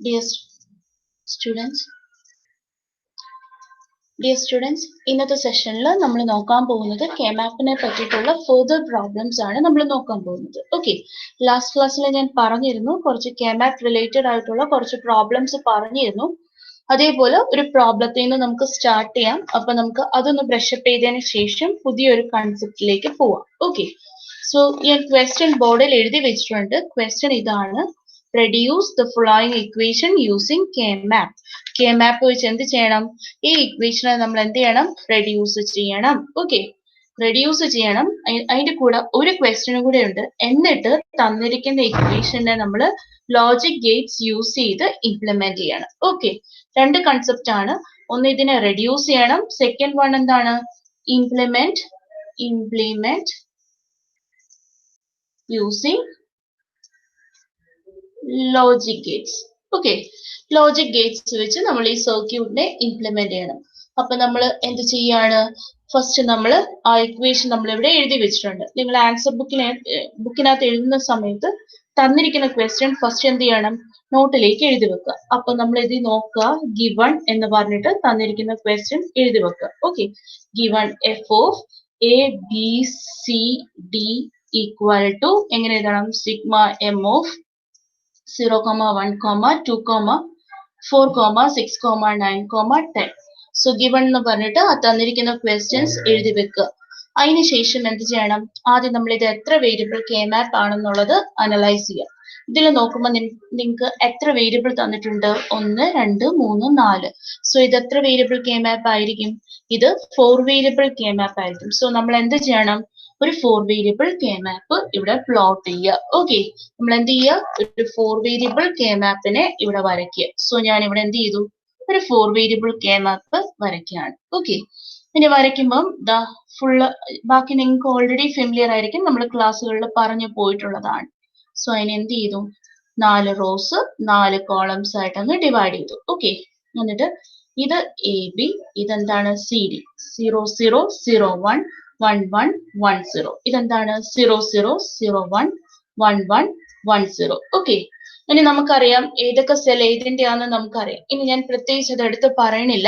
Dear students, ഇന്നത്തെ സെഷനിൽ നമ്മൾ നോക്കാൻ പോകുന്നത് കെമാപ്പിനെ പറ്റിയിട്ടുള്ള ഫർദർ പ്രോബ്ലംസ് ആണ് നമ്മൾ നോക്കാൻ പോകുന്നത്. ഓക്കെ, ലാസ്റ്റ് ക്ലാസ്സിൽ ഞാൻ പറഞ്ഞിരുന്നു കുറച്ച് കെമാപ്പ് റിലേറ്റഡ് ആയിട്ടുള്ള കുറച്ച് പ്രോബ്ലംസ് പറഞ്ഞിരുന്നു. അതേപോലെ ഒരു പ്രോബ്ലത്തിൽ നിന്ന് നമുക്ക് സ്റ്റാർട്ട് ചെയ്യാം. അപ്പൊ നമുക്ക് അതൊന്ന് ബ്രഷപ്പ് ചെയ്തതിന് ശേഷം പുതിയൊരു കൺസെപ്റ്റിലേക്ക് പോവാം. ഓക്കെ, സോ ഞാൻ ക്വസ്റ്റ്യൻ ബോർഡിൽ എഴുതി വെച്ചിട്ടുണ്ട്. ക്വസ്റ്റ്യൻ ഇതാണ്: reduce the following equation using K map. K map വെച്ച് എന്ത് ചെയ്യണം? ഈ ഇക്വേഷനെ നമ്മൾ എന്ത് ചെയ്യണം? റെഡ്യൂസ് ചെയ്യണം. ഓക്കെ, റെഡ്യൂസ് ചെയ്യണം. അതിന്റെ കൂടെ ഒരു ക്വസ്റ്റ്യനും കൂടെ ഉണ്ട്. എന്നിട്ട് തന്നിരിക്കുന്ന ഇക്വേഷനെ നമ്മൾ ലോജിക് ഗേറ്റ്സ് യൂസ് ചെയ്ത് ഇംപ്ലിമെന്റ് ചെയ്യണം. ഓക്കെ, രണ്ട് കൺസെപ്റ്റ് ആണ്. ഒന്ന് ഇതിനെ റെഡ്യൂസ് ചെയ്യണം. സെക്കൻഡ് വൺ എന്താണ്? Implement using logic gates. Okay, logic Gates വെച്ച് നമ്മൾ ഈ സർക്യൂട്ടിനെ ഇംപ്ലിമെന്റ് ചെയ്യണം. അപ്പൊ നമ്മൾ എന്ത് ചെയ്യാണ്? ഫസ്റ്റ് നമ്മൾ ആ ഇക്വേഷൻ നമ്മൾ ഇവിടെ എഴുതി വെച്ചിട്ടുണ്ട്. നിങ്ങൾ ആൻസർ ബുക്കിനകത്ത് എഴുതുന്ന സമയത്ത് തന്നിരിക്കുന്ന ക്വസ്റ്റ്യൻ ഫസ്റ്റ് എന്ത് ചെയ്യണം? നോട്ടിലേക്ക് എഴുതി വെക്കുക. അപ്പൊ നമ്മൾ ഇത് നോക്കുക, ഗിവൺ എന്ന് പറഞ്ഞിട്ട് തന്നിരിക്കുന്ന ക്വസ്റ്റ്യൻ എഴുതി വെക്കുക. Okay, given F of A B C D equal to എങ്ങനെ എഴുതണം? Sigma M of 0, 1, 2, 4, 6, 9, 10. So given എന്ന് പറഞ്ഞിട്ട് ആ തന്നിരിക്കുന്ന ക്വസ്റ്റ്യൻസ് എഴുതി വെക്കുക. അതിനുശേഷം എന്ത് ചെയ്യണം? ആദ്യം നമ്മൾ ഇത് എത്ര വേരിയബിൾ കെമാപ്പ് ആണെന്നുള്ളത് അനലൈസ് ചെയ്യുക. ഇതിൽ നോക്കുമ്പോൾ നിങ്ങൾക്ക് എത്ര വേരിയബിൾ തന്നിട്ടുണ്ട്? 1, 2, 3, 4. സോ ഇത് എത്ര വേരിയബിൾ കെമാപ്പ് ആയിരിക്കും? ഇത് 4 വേരിയബിൾ കെമാപ്പ് ആയിരിക്കും. സോ നമ്മൾ എന്ത് ചെയ്യണം? ഒരു 4 വേരിയബിൾ കെമാപ്പ് ഇവിടെ പ്ലോട്ട് ചെയ്യുക. ഓക്കെ, നമ്മൾ എന്ത് ചെയ്യുക? ഒരു 4 വേരിയബിൾ കെമാപ്പിനെ ഇവിടെ വരയ്ക്കുക. സോ ഞാൻ ഇവിടെ എന്ത് ചെയ്തു? ഒരു 4 വേരിയബിൾ കെമാപ്പ് വരയ്ക്കുകയാണ്. ഓക്കെ, ഇനി വരയ്ക്കുമ്പം ബാക്കി നിങ്ങൾക്ക് ഓൾറെഡി ഫെമിലിയർ ആയിരിക്കും, നമ്മൾ ക്ലാസ്സുകളിൽ പറഞ്ഞു പോയിട്ടുള്ളതാണ്. സോ അതിന് എന്ത് ചെയ്തു? 4 റോസ് 4 കോളംസ് ആയിട്ട് അങ്ങ് ഡിവൈഡ് ചെയ്തു. ഓക്കെ, എന്നിട്ട് ഇത് എ ബി, ഇതെന്താണ്? C D. 0, 0, 0, 1, 1, 1, 1, 0. ഇതെന്താണ്? 0, 0, 0, 1, 1, 1, 1, 0. ഓക്കെ, ഇനി നമുക്കറിയാം ഏതൊക്കെ സെൽ ഏതിന്റെയാണെന്ന് നമുക്കറിയാം. ഇനി ഞാൻ പ്രത്യേകിച്ച് അത് എടുത്ത് പറയണില്ല.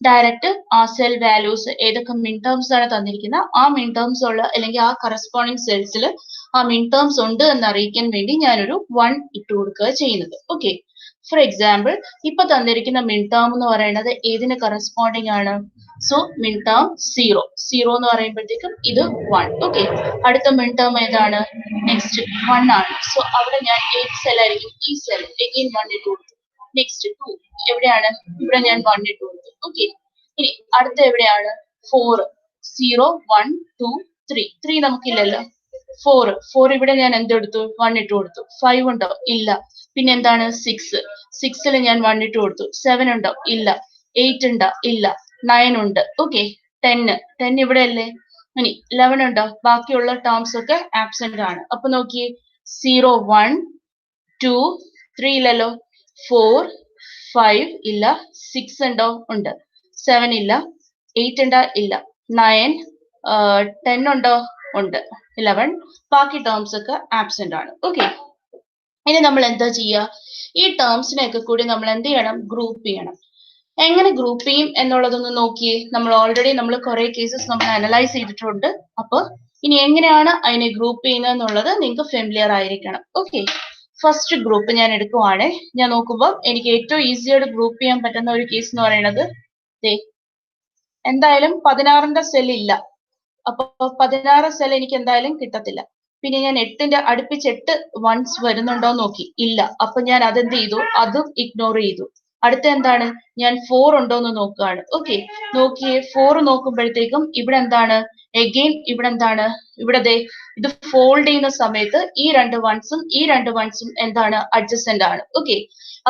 ഡയറക്റ്റ് ആ സെൽ വാല്യൂസ് ഏതൊക്കെ മിൻ ടേംസ് ആണ് തന്നിരിക്കുന്നത്, ആ മിൻ ടേംസ് ഉള്ള അല്ലെങ്കിൽ ആ കറസ്പോണ്ടിങ് സെൽസിൽ ആ മിൻ ടേംസ് ഉണ്ട് എന്ന് അറിയിക്കാൻ വേണ്ടി ഞാനൊരു 1 ഇട്ട് കൊടുക്കുക ചെയ്യുന്നത്. ഓക്കെ, ഫോർ എക്സാമ്പിൾ ഇപ്പൊ തന്നിരിക്കുന്ന മിൻ ടേം എന്ന് പറയുന്നത് ഏതിന് കറസ്പോണ്ടിങ് ആണ്? സോ മിൻ ടേം 0 എന്ന് പറയുമ്പോഴത്തേക്കും ഇത് 1. ഓക്കെ, അടുത്ത മിൻ ടേം ഏതാണ്? നെക്സ്റ്റ് 1 ആണ്. സോ അവിടെ ഞാൻ ഏത് സെൽ ആയിരിക്കും? ഈ സെൽ അഗെയിൻ 1 ഇട്ട് കൊടുത്തു. നെക്സ്റ്റ് 2 എവിടെയാണ്? ഇവിടെ ഞാൻ 1 ഇട്ട് കൊടുത്തു. ഓക്കെ, ഇനി അടുത്ത എവിടെയാണ്? 4, 0, 1, 2, 3. 3 നമുക്കില്ലല്ലോ. 4 ഇവിടെ ഞാൻ എന്തെടുത്തു? 1 ഇട്ട് കൊടുത്തു. 5 ഉണ്ടോ? ഇല്ല. പിന്നെ എന്താണ്? 6ൽ ഞാൻ 1 ഇട്ട് കൊടുത്തു. 7 ഉണ്ടോ? ഇല്ല. 8 ഉണ്ടോ? ഇല്ല. 9 ഉണ്ട്. ഓക്കെ, 10 ഇവിടെ അല്ലേ? ഇനി 11 ഉണ്ടോ? ബാക്കിയുള്ള ടേംസ് ഒക്കെ ആബ്സെന്റ് ആണ്. അപ്പൊ നോക്കിയേ, 0, 1, 2, 3 ഇല്ലല്ലോ. 4, 5 ഇല്ല. 6 ഉണ്ടോ? ഉണ്ട്. 7 ഇല്ല. 8 ഉണ്ടോ? ഇല്ല. 9, 10 ഉണ്ടോ? ഉണ്ട്. 11. ബാക്കി ടേംസ് ഒക്കെ ആബ്സെന്റ് ആണ്. ഓക്കെ, ഇനി നമ്മൾ എന്താ ചെയ്യുക? ഈ ടേംസിനെയൊക്കെ കൂടി നമ്മൾ എന്ത് ചെയ്യണം? ഗ്രൂപ്പ് ചെയ്യണം. എങ്ങനെ ഗ്രൂപ്പ് ചെയ്യും എന്നുള്ളതൊന്ന് നോക്കിയേ. നമ്മൾ കുറെ കേസസ് നമ്മൾ അനലൈസ് ചെയ്തിട്ടുണ്ട്. അപ്പൊ ഇനി എങ്ങനെയാണ് അതിനെ ഗ്രൂപ്പ് ചെയ്യുന്നത് എന്നുള്ളത് നിങ്ങൾക്ക് ഫെമിലിയർ ആയിരിക്കണം. ഓക്കെ, ഫസ്റ്റ് ഗ്രൂപ്പ് ഞാൻ എടുക്കുവാണ്. ഞാൻ നോക്കുമ്പോൾ എനിക്ക് ഏറ്റവും ഈസിയായിട്ട് ഗ്രൂപ്പ് ചെയ്യാൻ പറ്റുന്ന ഒരു കേസ് എന്ന് പറയുന്നത് എന്തായാലും 16ന്റെ സെൽ ഇല്ല. അപ്പൊ 16 സെൽ എനിക്ക് എന്തായാലും കിട്ടത്തില്ല. പിന്നെ ഞാൻ 8ന്റെ അടുപ്പിച്ച് 8 വൺസ് വരുന്നുണ്ടോ നോക്കി, ഇല്ല. അപ്പൊ ഞാൻ അതെന്ത് ചെയ്തു? അതും ഇഗ്നോർ ചെയ്തു. അടുത്ത എന്താണ്? ഞാൻ 4 ഉണ്ടോ എന്ന് നോക്കുകയാണ്. ഓക്കെ, നോക്കിയേ, 4 നോക്കുമ്പോഴത്തേക്കും ഇവിടെ എന്താണ്? എഗെയിൻ ഇവിടെ എന്താണ്? ഇവിടെ ഇത് ഫോൾഡ് ചെയ്യുന്ന സമയത്ത് ഈ 2 വൺസും ഈ 2 വൺസും എന്താണ്? അഡ്ജസന്റ് ആണ്. ഓക്കെ,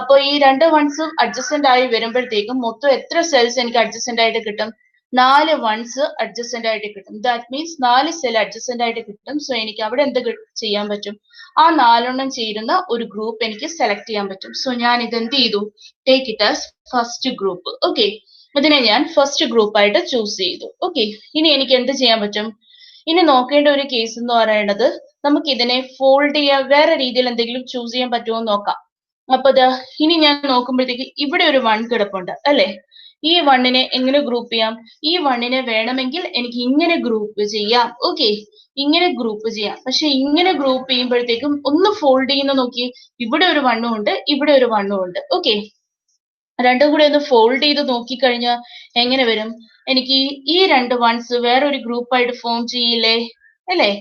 അപ്പൊ ഈ 2 വൺസും അഡ്ജസന്റ് ആയി വരുമ്പോഴത്തേക്കും മൊത്തം എത്ര സെൽസ് എനിക്ക് അഡ്ജസന്റ് ആയിട്ട് കിട്ടും? 4 വൺസ് അഡ്ജസന്റ് ആയിട്ട് കിട്ടും. ദാറ്റ് മീൻസ് 4 സെൽ അഡ്ജസന്റ് ആയിട്ട് കിട്ടും. സോ എനിക്ക് അവിടെ എന്ത് ചെയ്യാൻ പറ്റും? ആ 4 ചേരുന്ന ഒരു ഗ്രൂപ്പ് എനിക്ക് സെലക്ട് ചെയ്യാൻ പറ്റും. സോ ഞാൻ ഇത് എന്ത് ചെയ്തു? Take it as first group. Okay, ഇതിനെ ഞാൻ ഫസ്റ്റ് ഗ്രൂപ്പ് ആയിട്ട് ചൂസ് ചെയ്തു. ഓക്കെ, ഇനി എനിക്ക് എന്ത് ചെയ്യാൻ പറ്റും? ഇനി നോക്കേണ്ട ഒരു കേസ് എന്ന് പറയുന്നത്, നമുക്ക് ഇതിനെ ഫോൾഡ് ചെയ്യാൻ വേറെ രീതിയിൽ എന്തെങ്കിലും ചൂസ് ചെയ്യാൻ പറ്റുമോ എന്ന് നോക്കാം. അപ്പൊ ഇനി ഞാൻ നോക്കുമ്പോഴത്തേക്ക് ഇവിടെ ഒരു 1 കിടപ്പുണ്ട് അല്ലെ? ഈ 1നെ എങ്ങനെ ഗ്രൂപ്പ് ചെയ്യാം? ഈ 1നെ വേണമെങ്കിൽ എനിക്ക് ഇങ്ങനെ ഗ്രൂപ്പ് ചെയ്യാം. ഓക്കെ, ഇങ്ങനെ ഗ്രൂപ്പ് ചെയ്യാം. പക്ഷെ ഇങ്ങനെ ഗ്രൂപ്പ് ചെയ്യുമ്പോഴത്തേക്കും ഒന്ന് ഫോൾഡ് ചെയ്യുന്ന നോക്കി, ഇവിടെ ഒരു 1 ഉണ്ട്, ഇവിടെ ഒരു 1 ഉണ്ട്. ഓക്കെ, രണ്ടും കൂടി ഒന്ന് ഫോൾഡ് ചെയ്ത് നോക്കിക്കഴിഞ്ഞാൽ എങ്ങനെ വരും? എനിക്ക് ഈ രണ്ട് വൺസ് വേറൊരു ഗ്രൂപ്പായിട്ട് ഫോം ചെയ്യില്ലേ അല്ലേ?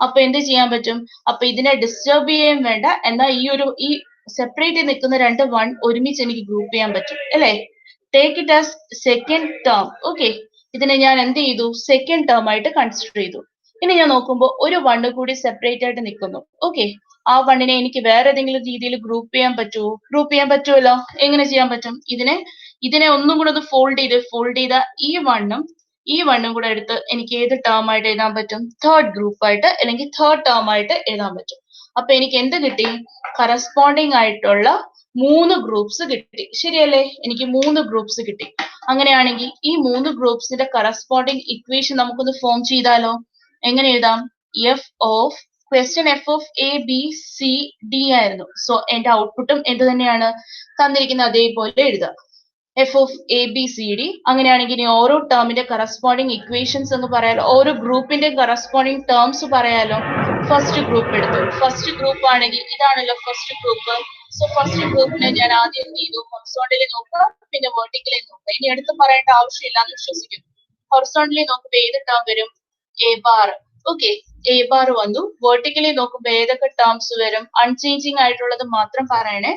അപ്പൊ എന്ത് ചെയ്യാൻ പറ്റും? അപ്പൊ ഇതിനെ ഡിസ്റ്റർബ് ചെയ്യാൻ വേണ്ട, എന്നാൽ ഈ സെപ്പറേറ്റ് നിൽക്കുന്ന രണ്ട് വൺ ഒരുമിച്ച് എനിക്ക് ഗ്രൂപ്പ് ചെയ്യാൻ പറ്റും അല്ലേ? Take it as second term. Okay, ഇതിനെ ഞാൻ എന്ത് ചെയ്തു? സെക്കൻഡ് ടേം ആയിട്ട് കൺസിഡർ ചെയ്തു. ഇനി ഞാൻ നോക്കുമ്പോൾ ഒരു വണ്ണ് കൂടി സെപ്പറേറ്റ് ആയിട്ട് നിൽക്കുന്നു. ഓക്കെ, ആ വണ്ണിനെ എനിക്ക് വേറെ ഏതെങ്കിലും രീതിയിൽ ഗ്രൂപ്പ് ചെയ്യാൻ പറ്റുമോ? ഗ്രൂപ്പ് ചെയ്യാൻ പറ്റുമല്ലോ. എങ്ങനെ ചെയ്യാൻ പറ്റും? ഇതിനെ ഒന്നും കൂടെ ഒന്ന് ഫോൾഡ് ചെയ്ത ഈ വണ്ണും കൂടെ എടുത്ത് എനിക്ക് ഏത് ടേം ആയിട്ട് എഴുതാൻ പറ്റും? തേർഡ് ഗ്രൂപ്പ് ആയിട്ട് അല്ലെങ്കിൽ തേർഡ് ടേം ആയിട്ട് എഴുതാൻ പറ്റും. അപ്പൊ എനിക്ക് എന്ത് കിട്ടി? കറസ്പോണ്ടിങ് ആയിട്ടുള്ള 3 ഗ്രൂപ്പ്സ് കിട്ടി. ശരിയല്ലേ? എനിക്ക് 3 ഗ്രൂപ്പ്സ് കിട്ടി. അങ്ങനെയാണെങ്കിൽ ഈ 3 ഗ്രൂപ്പ്സിന്റെ കറസ്പോണ്ടിങ് ഇക്വേഷൻ നമുക്കൊന്ന് ഫോം ചെയ്താലോ? എങ്ങനെ എഴുതാം? Question F of A B C D ആയിരുന്നു. സോ എന്റെ ഔട്ട്പുട്ടും എന്ത് തന്നെയാണ്? തന്നിരിക്കുന്ന അതേപോലെ എഴുതാം. F of A B C D. അങ്ങനെയാണെങ്കിൽ ഇനി ഓരോ ടേമിന്റെ കറസ്പോണ്ടിങ് ഇക്വേഷൻസ് എന്ന് പറയാലോ, ഓരോ ഗ്രൂപ്പിന്റെ കറസ്പോണ്ടിങ് ടേംസ് പറയാലോ. ഫസ്റ്റ് ഗ്രൂപ്പ് എടുത്തു. ഫസ്റ്റ് ഗ്രൂപ്പ് ആണെങ്കിൽ ഇതാണല്ലോ ഫസ്റ്റ് ഗ്രൂപ്പ്. സോ ഫസ്റ്റ് ഗ്രൂപ്പിനെ ഞാൻ ആദ്യം എന്ത് ചെയ്തു? ഹൊറിസോണ്ടലി നോക്കുക, പിന്നെ വെർട്ടിക്കലി നോക്കുക. ഇനി എടുത്ത് പറയേണ്ട ആവശ്യമില്ല എന്ന് വിശ്വസിക്കുന്നു. ഹൊറിസോണ്ടലി നോക്കുമ്പോൾ ഏത് ടേം വരും? A bar. Okay, A bar വന്നു. വെർട്ടിക്കലി നോക്കുമ്പോൾ ഏതൊക്കെ ടേംസ് വരും? അൺചേഞ്ചിങ് ആയിട്ടുള്ളത് മാത്രം പറയണേ.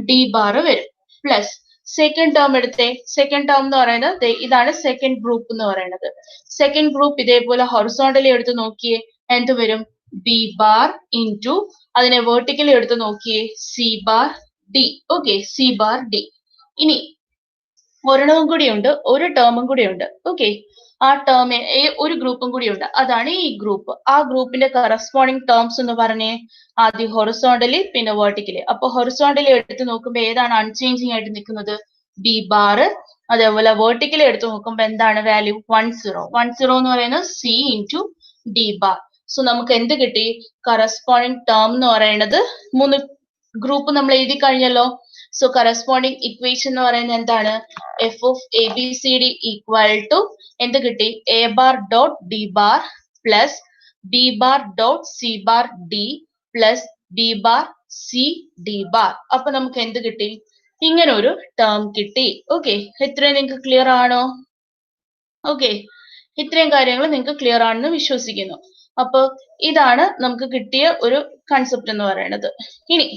ഡി ബാർ വരും. പ്ലസ് സെക്കൻഡ് ടേം എടുത്തേ. സെക്കൻഡ് ടേം എന്ന് പറയുന്നത് ഇതാണ് സെക്കൻഡ് ഗ്രൂപ്പ് എന്ന് പറയുന്നത്. സെക്കൻഡ് ഗ്രൂപ്പ് ഇതേപോലെ ഹൊറിസോണ്ടലി എടുത്ത് നോക്കിയേ, എന്ത് വരും? ബി ബാർ ഇൻറ്റു അതിനെ വെർട്ടിക്കലി എടുത്ത് നോക്കിയേ, C bar D. Okay, C bar D. ഇനി ഒരെണ്ണവും കൂടിയുണ്ട്, ഒരു ടേമും കൂടിയുണ്ട്. ഓക്കെ, ആ ടേം ഒരു ഗ്രൂപ്പും കൂടിയുണ്ട്, അതാണ് ഈ ഗ്രൂപ്പ്. ആ ഗ്രൂപ്പിന്റെ കറസ്പോണ്ടിങ് ടേംസ് എന്ന് പറഞ്ഞേ. ആദ്യം ഹൊറിസോണ്ടലി പിന്നെ വെർട്ടിക്കലി. അപ്പൊ ഹൊറിസോണ്ടലി എടുത്ത് നോക്കുമ്പോൾ ഏതാണ് അൺചേഞ്ചിങ് ആയിട്ട് നിൽക്കുന്നത്? B bar. അതേപോലെ വെർട്ടിക്കലി എടുത്ത് നോക്കുമ്പോൾ എന്താണ് വാല്യൂ? 10. 10 എന്ന് പറയുന്നത് C into D bar. So നമുക്ക് എന്ത് കിട്ടി? കറസ്പോണ്ടിങ് ടേം എന്ന് പറയുന്നത് 3 ഗ്രൂപ്പ് നമ്മൾ എഴുതി കഴിഞ്ഞല്ലോ. സോ കറസ്പോണ്ടിങ് ഇക്വേഷൻ എന്ന് പറയുന്നത് എന്താണ്? F of A B C D equal to എന്ത് കിട്ടി? A bar dot D bar plus B bar dot C bar D plus B bar C D bar. അപ്പൊ നമുക്ക് എന്ത് കിട്ടി? ഇങ്ങനെ ഒരു ടേം കിട്ടി. ഓക്കെ, ഇത്രയും നിങ്ങൾക്ക് ക്ലിയർ ആണോ? ഓക്കെ, ഇത്രയും കാര്യങ്ങൾ നിങ്ങൾക്ക് ക്ലിയർ ആണെന്ന് വിശ്വസിക്കുന്നു. അപ്പൊ ഇതാണ് നമുക്ക് കിട്ടിയ ഒരു കൺസെപ്റ്റ് എന്ന് പറയുന്നത്. ഇനി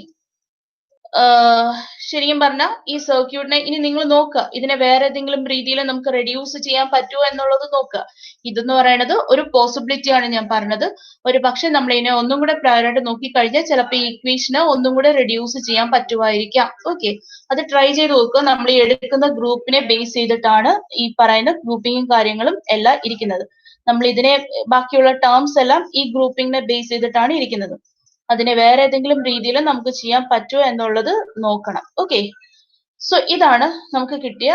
ശരിക്കും പറഞ്ഞാൽ ഈ സർക്യൂട്ടിനെ ഇനി നിങ്ങൾ നോക്കുക, ഇതിനെ വേറെ ഏതെങ്കിലും രീതിയിൽ നമുക്ക് റെഡ്യൂസ് ചെയ്യാൻ പറ്റുമോ എന്നുള്ളത് നോക്കുക. ഇതെന്ന് പറയുന്നത് ഒരു പോസിബിലിറ്റി ആണ് ഞാൻ പറഞ്ഞത്. ഒരു പക്ഷെ നമ്മൾ ഇതിനെ ഒന്നും കൂടെ പ്രയറായിട്ട് നോക്കിക്കഴിഞ്ഞാൽ ചിലപ്പോൾ ഈ ഇക്വേഷന് ഒന്നും കൂടെ റെഡ്യൂസ് ചെയ്യാൻ പറ്റുമായിരിക്കാം. ഓക്കെ, അത് ട്രൈ ചെയ്ത് നോക്കുക. നമ്മൾ ഈ എടുക്കുന്ന ഗ്രൂപ്പിനെ ബേസ് ചെയ്തിട്ടാണ് ഈ പറയുന്ന ഗ്രൂപ്പിങ്ങും കാര്യങ്ങളും എല്ലാം ഇരിക്കുന്നത്. നമ്മൾ ഇതിനെ ബാക്കിയുള്ള ടേംസ് എല്ലാം ഈ ഗ്രൂപ്പിങ്ങിനെ ബേസ് ചെയ്തിട്ടാണ് ഇരിക്കുന്നത്. അതിനെ വേറെ ഏതെങ്കിലും രീതിയിൽ നമുക്ക് ചെയ്യാൻ പറ്റുമോ എന്നുള്ളത് നോക്കണം. ഓക്കെ, സോ ഇതാണ് നമുക്ക് കിട്ടിയ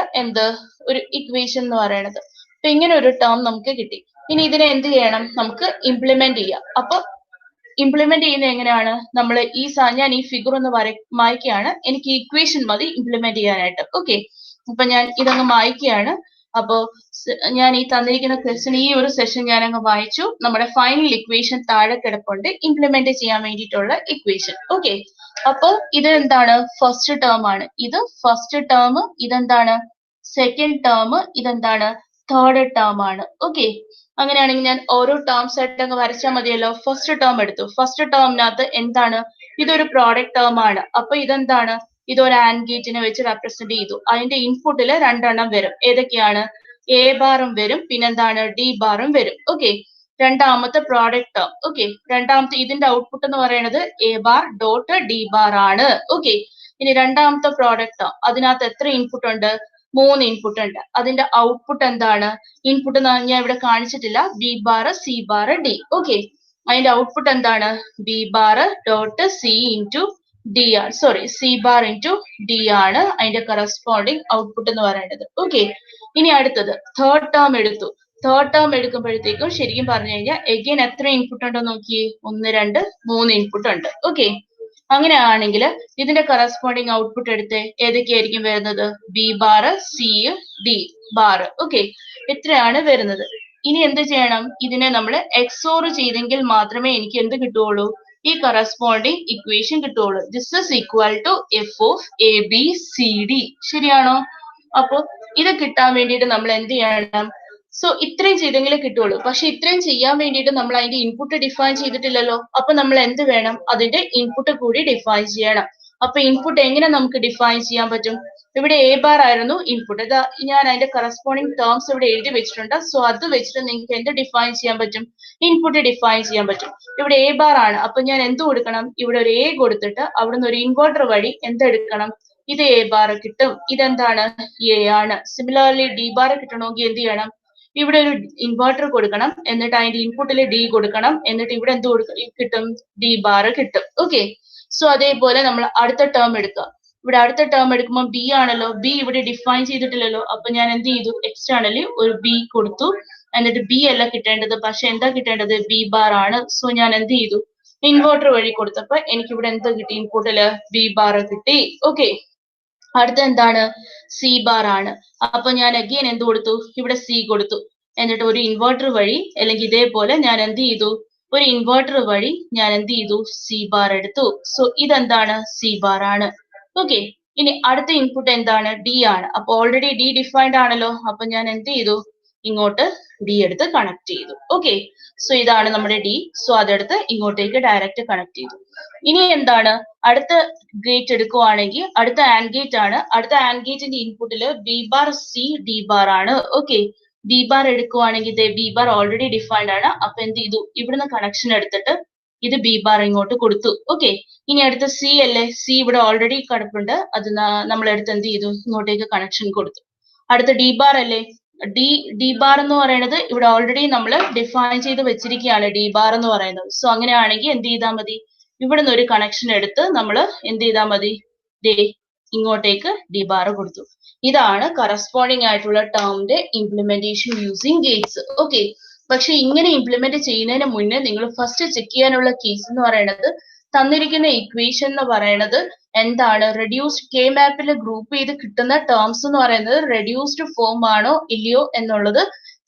ഒരു ഇക്വേഷൻ എന്ന് പറയുന്നത്. അപ്പൊ ഇങ്ങനെ ഒരു ടേം നമുക്ക് കിട്ടി. ഇനി ഇതിനെ എന്ത് ചെയ്യണം? നമുക്ക് ഇംപ്ലിമെന്റ് ചെയ്യാം. അപ്പൊ ഇംപ്ലിമെന്റ് ചെയ്യുന്നത് എങ്ങനെയാണ്? നമ്മൾ ഞാൻ ഈ ഫിഗർ ഒന്ന് മായ്ക്കുകയാണ്. എനിക്ക് ഇക്വേഷൻ മതി ഇംപ്ലിമെന്റ് ചെയ്യാനായിട്ട്. ഓക്കെ, അപ്പൊ ഞാൻ ഇതങ്ങ് മായ്ക്കുകയാണ്. അപ്പോ ഞാൻ ഈ തന്നിരിക്കുന്ന ക്വസ്റ്റ്യൻ ഈ ഒരു സെഷൻ ഞാൻ അങ്ങ് വായിച്ചു. നമ്മുടെ ഫൈനൽ ഇക്വേഷൻ താഴെ കിടപ്പുണ്ട്, ഇംപ്ലിമെന്റ് ചെയ്യാൻ വേണ്ടിയിട്ടുള്ള ഇക്വേഷൻ. ഓക്കെ, അപ്പൊ ഇത് എന്താണ്? ഫസ്റ്റ് ടേം ആണ്. ഇത് ഫസ്റ്റ് ടേം. ഇതെന്താണ്? Second term. ഇതെന്താണ്? തേർഡ് ടേം ആണ്. ഓക്കെ, അങ്ങനെയാണെങ്കിൽ ഞാൻ ഓരോ ടേംസ് ആയിട്ട് അങ്ങ് വരച്ചാൽ മതിയല്ലോ. ഫസ്റ്റ് ടേം എടുത്തു. ഫസ്റ്റ് ടേമിനകത്ത് എന്താണ്? ഇതൊരു പ്രോഡക്റ്റ് ടേം ആണ്. അപ്പൊ ഇതെന്താണ്? ഇതൊരു ആൻഡ് ഗേറ്റിനെ വെച്ച് റെപ്രസെന്റ് ചെയ്തു. അതിന്റെ ഇൻപുട്ടിൽ രണ്ടെണ്ണം വരും. ഏതൊക്കെയാണ്? എ ബാറും വരും, പിന്നെന്താണ്? ഡി ബാറും വരും. ഓക്കെ, രണ്ടാമത്തെ പ്രോഡക്റ്റ് ടേം. ഓക്കെ, രണ്ടാമത്തെ ഇതിന്റെ ഔട്ട്പുട്ട് എന്ന് പറയുന്നത് A bar dot D bar ആണ്. ഓക്കെ, ഇനി രണ്ടാമത്തെ പ്രോഡക്റ്റ് ടേം, അതിനകത്ത് എത്ര ഇൻപുട്ട് ഉണ്ട്? 3 ഇൻപുട്ട് ഉണ്ട്. അതിന്റെ ഔട്ട്പുട്ട് എന്താണ്? ഇൻപുട്ട് ഞാൻ ഇവിടെ കാണിച്ചിട്ടില്ല. B bar C bar D. Okay, അതിന്റെ ഔട്ട്പുട്ട് എന്താണ്? B bar dot C into D ആണ്. Sorry, C bar into D ആണ് അതിന്റെ കറസ്പോണ്ടിങ് ഔട്ട്പുട്ട് എന്ന് പറയുന്നത്. ഓക്കെ, ഇനി അടുത്തത് തേർഡ് ടേം എടുത്തു. തേർഡ് ടേം എടുക്കുമ്പോഴത്തേക്കും ശരിക്കും പറഞ്ഞു കഴിഞ്ഞാൽ എഗെയിൻ എത്ര ഇൻപുട്ട് ഉണ്ടോ നോക്കിയേ. 1 2 3 ഇൻപുട്ട് ഉണ്ട്. ഓക്കെ, അങ്ങനെയാണെങ്കിൽ ഇതിന്റെ കറസ്പോണ്ടിങ് ഔട്ട്പുട്ട് എടുത്ത് ഏതൊക്കെയായിരിക്കും വരുന്നത്? B bar, C, D bar. Okay, ഇത്രയാണ് വരുന്നത്. ഇനി എന്ത് ചെയ്യണം? ഇതിനെ നമ്മൾ എക്സോർ ചെയ്തെങ്കിൽ മാത്രമേ എനിക്ക് എന്ത് കിട്ടുള്ളൂ? ഈ കറസ്പോണ്ടിങ് ഇക്വേഷൻ കിട്ടുള്ളൂ. This is equal to F of A B C D. ശരിയാണോ? അപ്പൊ ഇത് കിട്ടാൻ വേണ്ടിയിട്ട് നമ്മൾ എന്ത് ചെയ്യണം? സോ ഇത്രയും ചെയ്തെങ്കിലേ കിട്ടുള്ളൂ. പക്ഷെ ഇത്രയും ചെയ്യാൻ വേണ്ടിയിട്ട് നമ്മൾ അതിന്റെ ഇൻപുട്ട് ഡിഫൈൻ ചെയ്തിട്ടില്ലല്ലോ. അപ്പൊ നമ്മൾ എന്ത് വേണം? അതിന്റെ ഇൻപുട്ട് കൂടി ഡിഫൈൻ ചെയ്യണം. അപ്പൊ ഇൻപുട്ട് എങ്ങനെ നമുക്ക് ഡിഫൈൻ ചെയ്യാൻ പറ്റും? ഇവിടെ എ ബാർ ആയിരുന്നു ഇൻപുട്ട്. ഇതാ ഞാൻ അതിന്റെ കറസ്പോണ്ടിങ് ടേംസ് ഇവിടെ എഴുതി വെച്ചിട്ടുണ്ട്. സോ അത് വെച്ചിട്ട് നിങ്ങൾക്ക് എന്ത് ഡിഫൈൻ ചെയ്യാൻ പറ്റും? ഇൻപുട്ട് ഡിഫൈൻ ചെയ്യാൻ പറ്റും. ഇവിടെ എ ബാർ ആണ്. അപ്പൊ ഞാൻ എന്ത് കൊടുക്കണം? ഇവിടെ ഒരു എ കൊടുത്തിട്ട് അവിടുന്ന് ഒരു ഇൻവെർട്ടർ വഴി എന്തെടുക്കണം? ഇത് എ ബാർ കിട്ടും. ഇതെന്താണ്? എ ആണ്. സിമിലർലി ഡി ബാർ കിട്ടണമെങ്കിൽ എന്ത് ചെയ്യണം? ഇവിടെ ഒരു ഇൻവെർട്ടർ കൊടുക്കണം, എന്നിട്ട് അതിന്റെ ഇൻപുട്ടിൽ ഡി കൊടുക്കണം, എന്നിട്ട് ഇവിടെ എന്ത് കിട്ടും? ഡി ബാർ കിട്ടും. ഓക്കെ, സോ അതേപോലെ നമ്മൾ അടുത്ത ടേം എടുക്കുക. ഇവിടെ അടുത്ത ടേം എടുക്കുമ്പോൾ ബി ആണല്ലോ. ബി ഇവിടെ ഡിഫൈൻ ചെയ്തിട്ടില്ലല്ലോ. അപ്പൊ ഞാൻ എന്ത് ചെയ്തു? എക്സ്റ്റേണലി ഒരു ബി കൊടുത്തു. എന്നിട്ട് ബി അല്ല കിട്ടേണ്ടത്, പക്ഷെ എന്താ കിട്ടേണ്ടത്? ബി ബാർ ആണ്. സോ ഞാൻ എന്ത് ചെയ്തു? ഇൻവെർട്ടർ വഴി കൊടുത്തപ്പോ എനിക്ക് ഇവിടെ എന്ത് കിട്ടി? ഇൻപുട്ടില് ബി ബാർ കിട്ടി. ഓക്കെ, അടുത്ത എന്താണ്? സി ബാർ ആണ്. അപ്പൊ ഞാൻ അഗെയിൻ എന്ത് കൊടുത്തു? ഇവിടെ സി കൊടുത്തു. എന്നിട്ട് ഒരു ഇൻവെർട്ടർ വഴി, അല്ലെങ്കിൽ ഇതേപോലെ ഞാൻ എന്ത് ചെയ്തു? ഒരു ഇൻവെർട്ടർ വഴി ഞാൻ എന്ത് ചെയ്തു? സി ബാർ എടുത്തു. സോ ഇതെന്താണ്? സി ബാർ ആണ്. ഓക്കെ, ഇനി അടുത്ത ഇൻപുട്ട് എന്താണ്? ഡി ആണ്. അപ്പൊ ഓൾറെഡി ഡി ഡിഫൈൻഡ് ആണല്ലോ. അപ്പൊ ഞാൻ എന്ത് ചെയ്തു? ഇങ്ങോട്ട് ഡി എടുത്ത് കണക്ട് ചെയ്തു. ഓക്കെ, സോ ഇതാണ് നമ്മുടെ ഡി. സോ അതെടുത്ത് ഇങ്ങോട്ടേക്ക് ഡയറക്റ്റ് കണക്ട് ചെയ്തു. ഇനി എന്താണ്? അടുത്ത ഗേറ്റ് എടുക്കുവാണെങ്കിൽ അടുത്ത ആൻഡ് ഗേറ്റ് ആണ്. അടുത്ത ആൻഡ് ഗേറ്റിന്റെ ഇൻപുട്ടില് B bar C D bar ആണ്. ഓക്കെ, ബി ബാർ എടുക്കുവാണെങ്കിൽ ബി ബാർ ഓൾറെഡി ഡിഫൈൻഡ് ആണ്. അപ്പൊ എന്ത് ചെയ്തു? ഇവിടുന്ന് കണക്ഷൻ എടുത്തിട്ട് ഇത് ബി ബാർ ഇങ്ങോട്ട് കൊടുത്തു. ഓക്കെ, ഇനി അടുത്ത സി അല്ലേ? സി ഇവിടെ ഓൾറെഡി കിടപ്പുണ്ട്. അത് നമ്മൾ എടുത്ത് എന്ത് ചെയ്തു? ഇങ്ങോട്ടേക്ക് കണക്ഷൻ കൊടുത്തു. അടുത്ത ഡി ബാർ അല്ലേ? ഡി ബാർ എന്ന് പറയുന്നത് ഇവിടെ ഓൾറെഡി നമ്മൾ ഡിഫൈൻ ചെയ്ത് വെച്ചിരിക്കുകയാണ് ഡി ബാർ എന്ന് പറയുന്നത്. സോ അങ്ങനെയാണെങ്കിൽ എന്ത് ചെയ്താൽ മതി? ഇവിടുന്ന് ഒരു കണക്ഷൻ എടുത്ത് നമ്മൾ എന്ത് ചെയ്താൽ മതി? ഇങ്ങോട്ടേക്ക് ഡി ബാർ കൊടുത്തു. ഇതാണ് കറസ്പോണ്ടിങ് ആയിട്ടുള്ള ടേമിന്റെ ഇംപ്ലിമെന്റേഷൻ യൂസിങ് ഗേറ്റ്സ്. ഓക്കെ, പക്ഷെ ഇങ്ങനെ ഇംപ്ലിമെന്റ് ചെയ്യുന്നതിന് മുന്നേ നിങ്ങൾ ഫസ്റ്റ് ചെക്ക് ചെയ്യാനുള്ള കേസ് എന്ന് പറയുന്നത് തന്നിരിക്കുന്ന ഇക്വേഷൻ എന്ന് പറയുന്നത് എന്താണ്? റെഡ്യൂസ്ഡ് കെ മാപ്പിൽ ഗ്രൂപ്പ് ചെയ്ത് കിട്ടുന്ന ടേംസ് എന്ന് പറയുന്നത് റെഡ്യൂസ്ഡ് ഫോം ആണോ ഇല്ലയോ എന്നുള്ളത്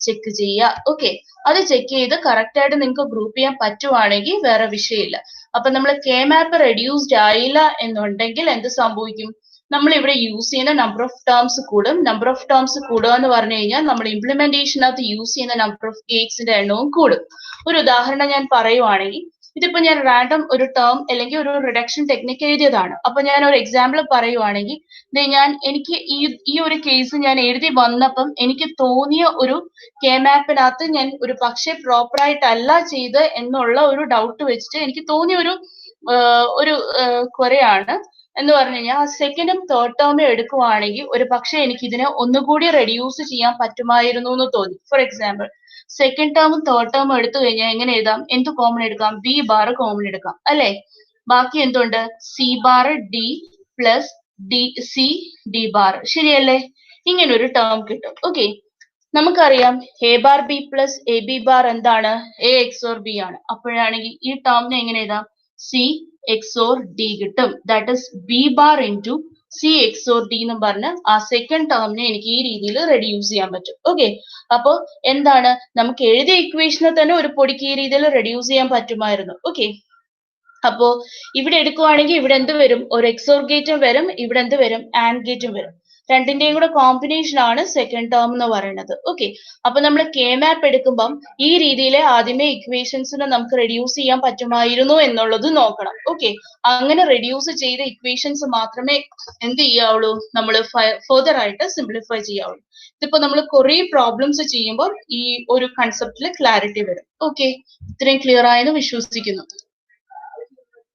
ചെക്ക് ചെയ്യുക. ഓക്കെ, അത് ചെക്ക് ചെയ്ത് കറക്റ്റ് ആയിട്ട് നിങ്ങൾക്ക് ഗ്രൂപ്പ് ചെയ്യാൻ പറ്റുവാണെങ്കിൽ വേറെ വിഷയമില്ല. അപ്പൊ നമ്മൾ കെ മാപ്പ് റെഡ്യൂസ്ഡ് ആയില്ല എന്നുണ്ടെങ്കിൽ എന്ത് സംഭവിക്കും? നമ്മൾ ഇവിടെ യൂസ് ചെയ്യുന്ന നമ്പർ ഓഫ് ടേംസ് കൂടും. നമ്പർ ഓഫ് ടേംസ് കൂടുക എന്ന് പറഞ്ഞു കഴിഞ്ഞാൽ നമ്മൾ ഇംപ്ലിമെന്റേഷനകത്ത് യൂസ് ചെയ്യുന്ന നമ്പർ ഓഫ് ഗേറ്റ്സിന്റെ എണ്ണവും കൂടും. ഒരു ഉദാഹരണം ഞാൻ പറയുവാണെങ്കിൽ, ഇതിപ്പോ ഞാൻ റാൻഡം ഒരു ടേം അല്ലെങ്കിൽ ഒരു റിഡക്ഷൻ ടെക്നിക്ക് എഴുതിയതാണ്. അപ്പൊ ഞാൻ ഒരു എക്സാമ്പിൾ പറയുവാണെങ്കിൽ, എനിക്ക് ഈ ഒരു കേസ് ഞാൻ എഴുതി വന്നപ്പം എനിക്ക് തോന്നിയ ഒരു കെ മാപ്പിനകത്ത് ഞാൻ ഒരു പക്ഷേ പ്രോപ്പർ ആയിട്ടല്ല ചെയ്ത് എന്നുള്ള ഒരു ഡൗട്ട് വെച്ചിട്ട് എനിക്ക് തോന്നിയ ഒരു ക്വറിയാണ് എന്ന് പറഞ്ഞു കഴിഞ്ഞാൽ സെക്കൻഡും തേർഡ് ടേമും എടുക്കുവാണെങ്കിൽ ഒരു പക്ഷെ എനിക്ക് ഇതിനെ ഒന്നുകൂടി റെഡ്യൂസ് ചെയ്യാൻ പറ്റുമായിരുന്നു എന്ന് തോന്നി. ഫോർ എക്സാമ്പിൾ, സെക്കൻഡ് ടേമും തേർഡ് ടേമും എടുത്തു കഴിഞ്ഞാൽ എങ്ങനെ എഴുതാം? എന്ത് കോമൺ എടുക്കാം? ബി ബാർ കോമൺ എടുക്കാം അല്ലെ? ബാക്കി എന്തുണ്ട്? C bar D plus D C D bar. ശരിയല്ലേ? ഇങ്ങനെ ഒരു ടേം കിട്ടും. ഓക്കെ, നമുക്കറിയാം A bar B plus A B bar എന്താണ്? എ എക്സോർ ബി ആണ്. അപ്പോഴാണെങ്കിൽ ഈ ടേമിനെ എങ്ങനെ എഴുതാം? സി എക്സോർ ഡി കിട്ടും. That is B bar into C XOR D എന്ന് പറഞ്ഞ് ആ സെക്കൻഡ് ടേമിനെ എനിക്ക് ഈ രീതിയിൽ റെഡ്യൂസ് ചെയ്യാൻ പറ്റും. ഓക്കെ, അപ്പോ എന്താണ്? നമുക്ക് എഴുതിയ ഇക്വേഷനെ തന്നെ ഒരു പൊടിക്ക് ഈ രീതിയിൽ റെഡ്യൂസ് ചെയ്യാൻ പറ്റുമായിരുന്നു. ഓക്കെ, അപ്പോ ഇവിടെ എടുക്കുവാണെങ്കിൽ ഇവിടെ എന്ത് വരും? ഒരു എക്സോർ ഗേറ്റും വരും, ഇവിടെ എന്ത് വരും? ആൻഡ് ഗേറ്റും വരും. രണ്ടിന്റെയും കൂടെ കോമ്പിനേഷൻ ആണ് സെക്കൻഡ് ടേം എന്ന് പറയുന്നത്. ഓക്കെ, അപ്പൊ നമ്മൾ കെ മാപ്പ് എടുക്കുമ്പം ഈ രീതിയിൽ ആദ്യമേ ഇക്വേഷൻസിനെ നമുക്ക് റെഡ്യൂസ് ചെയ്യാൻ പറ്റുമായിരുന്നു എന്നുള്ളത് നോക്കണം. ഓക്കെ, അങ്ങനെ റെഡ്യൂസ് ചെയ്ത ഇക്വേഷൻസ് മാത്രമേ എന്ത് ചെയ്യാവുള്ളൂ? നമ്മൾ ഫർദർ ആയിട്ട് സിംപ്ലിഫൈ ചെയ്യാവുള്ളൂ. ഇതിപ്പോ നമ്മൾ കുറെ പ്രോബ്ലംസ് ചെയ്യുമ്പോൾ ഈ ഒരു കൺസെപ്റ്റില് ക്ലാരിറ്റി വരും. ഓക്കെ, ഇത്രയും ക്ലിയർ ആയെന്ന് വിശ്വസിക്കുന്നു.